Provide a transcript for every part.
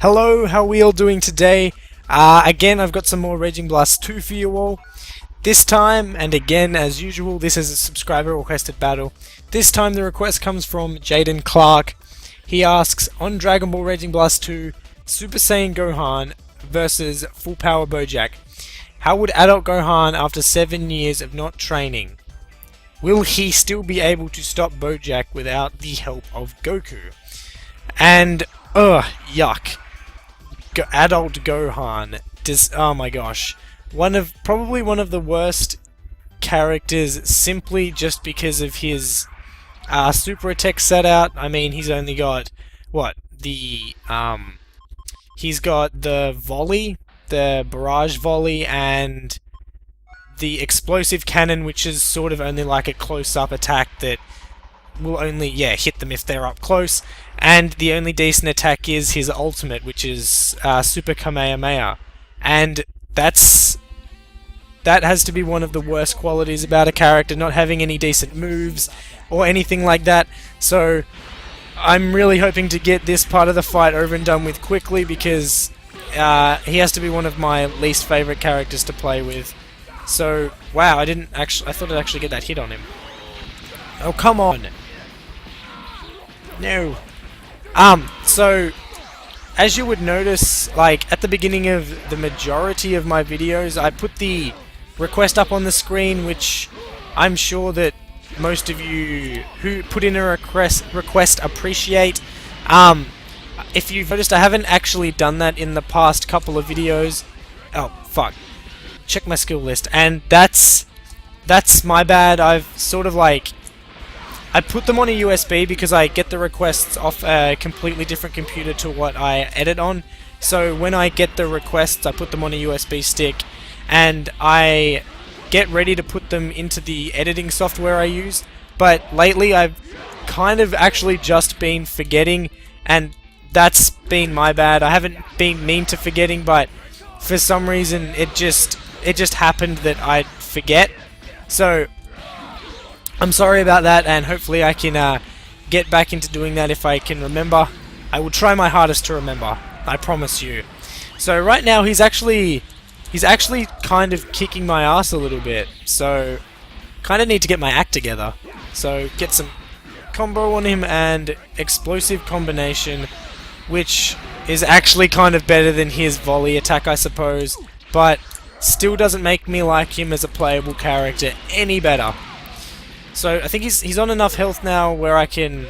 Hello, how are we all doing today? Again, I've got some more Raging Blast 2 for you all. This time, and again, as usual, this is a subscriber requested battle. This time the request comes from Jaden Clark. He asks, on Dragon Ball Raging Blast 2, Super Saiyan Gohan versus Full Power Bojack. How would adult Gohan after 7 years of not training? Will he still be able to stop Bojack without the help of Goku? And, yuck. Adult Gohan. Oh my gosh. Probably one of the worst characters simply just because of his super attack set out. I mean, he's only got, he's got the volley, the barrage volley, and the explosive cannon, which is sort of only like a close-up attack that will only, hit them if they're up close. And the only decent attack is his ultimate, which is Super Kamehameha. And that has to be one of the worst qualities about a character, not having any decent moves or anything like that. So I'm really hoping to get this part of the fight over and done with quickly, because he has to be one of my least favourite characters to play with. So, wow, I thought I'd actually get that hit on him. Oh, come on! No! So, as you would notice, like, at the beginning of the majority of my videos, I put the request up on the screen, which I'm sure that most of you who put in a request appreciate. If you've noticed, I haven't actually done that in the past couple of videos. Oh, fuck. Check my skill list, and that's my bad. I've sort of like, I put them on a USB because I get the requests off a completely different computer to what I edit on. So when I get the requests, I put them on a USB stick, and I get ready to put them into the editing software I use. But lately I've kind of actually just been forgetting, and that's been my bad. I haven't been mean to forgetting, but for some reason it just happened that I'd forget. So I'm sorry about that, and hopefully I can get back into doing that if I can remember. I will try my hardest to remember, I promise you. So right now he's actually kind of kicking my ass a little bit, so kind of need to get my act together. So get some combo on him and explosive combination, which is actually kind of better than his volley attack, I suppose, but still doesn't make me like him as a playable character any better. So I think he's on enough health now where I can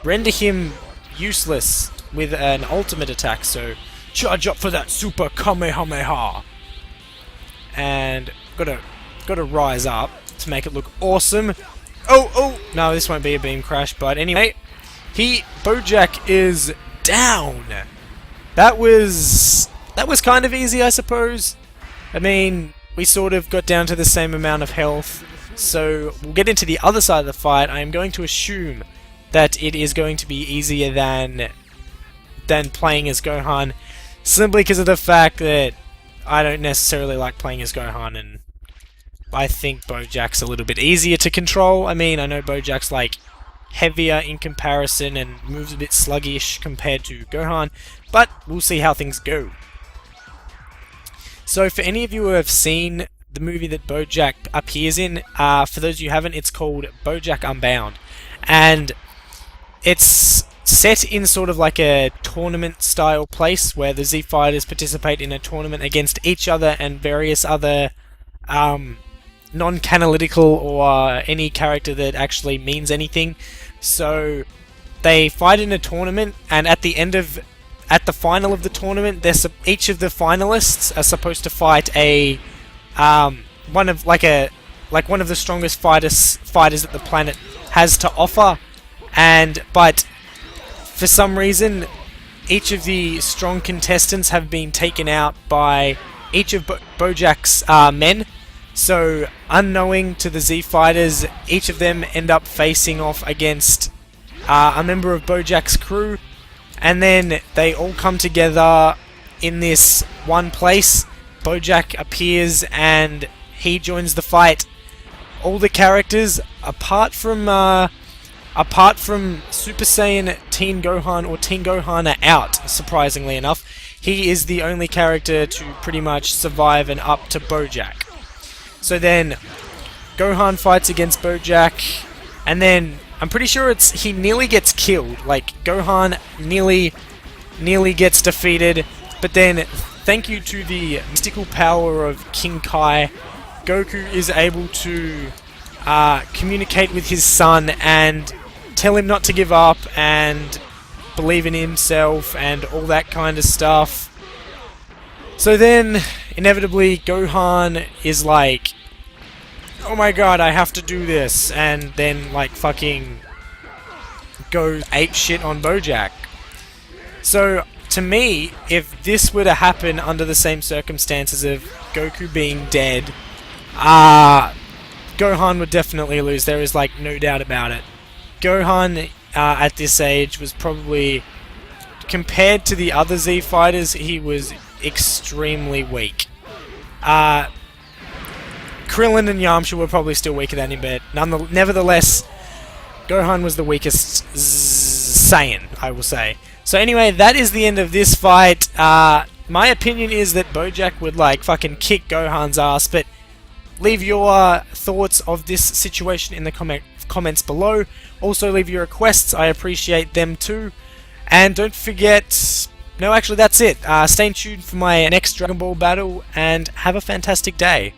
render him useless with an ultimate attack. So charge up for that Super Kamehameha, and gotta rise up to make it look awesome. Oh no, this won't be a beam crash, but anyway, Bojack is down. That was kind of easy, I suppose. I mean, we sort of got down to the same amount of health. So we'll get into the other side of the fight. I am going to assume that it is going to be easier than playing as Gohan, simply because of the fact that I don't necessarily like playing as Gohan, and I think Bojack's a little bit easier to control. I mean, I know Bojack's like heavier in comparison and moves a bit sluggish compared to Gohan, but we'll see how things go. So for any of you who have seen the movie that Bojack appears in, for those of you who haven't, it's called Bojack Unbound, and it's set in sort of like a tournament style place where the Z Fighters participate in a tournament against each other and various other non-canonical or any character that actually means anything. So they fight in a tournament, and at the final of the tournament, each of the finalists are supposed to fight one of the strongest fighters that the planet has to offer, but for some reason each of the strong contestants have been taken out by each of Bojack's men. So unknowing to the Z Fighters, each of them end up facing off against a member of Bojack's crew, and then they all come together in this one place. Bojack appears and he joins the fight. All the characters, apart from apart from Super Saiyan Teen Gohan or Teen Gohan are out, surprisingly enough, he is the only character to pretty much survive and up to Bojack. So then, Gohan fights against Bojack, and then I'm pretty sure he nearly gets killed. Like, Gohan nearly gets defeated, but then, thank you to the mystical power of King Kai, Goku is able to communicate with his son and tell him not to give up and believe in himself and all that kind of stuff. So then, inevitably, Gohan is like, oh my god, I have to do this, and then, like, fucking goes apeshit on Bojack. So, to me, if this were to happen under the same circumstances of Goku being dead, Gohan would definitely lose. There is, like, no doubt about it. Gohan, at this age, was probably, compared to the other Z fighters, he was extremely weak. Krillin and Yamcha were probably still weaker than him, but nevertheless, Gohan was the weakest Saiyan, I will say. So anyway, that is the end of this fight. My opinion is that Bojack would, like, fucking kick Gohan's ass, but leave your thoughts of this situation in the comments below. Also leave your requests, I appreciate them too. And don't forget... No, actually that's it. Stay tuned for my next Dragon Ball battle, and have a fantastic day.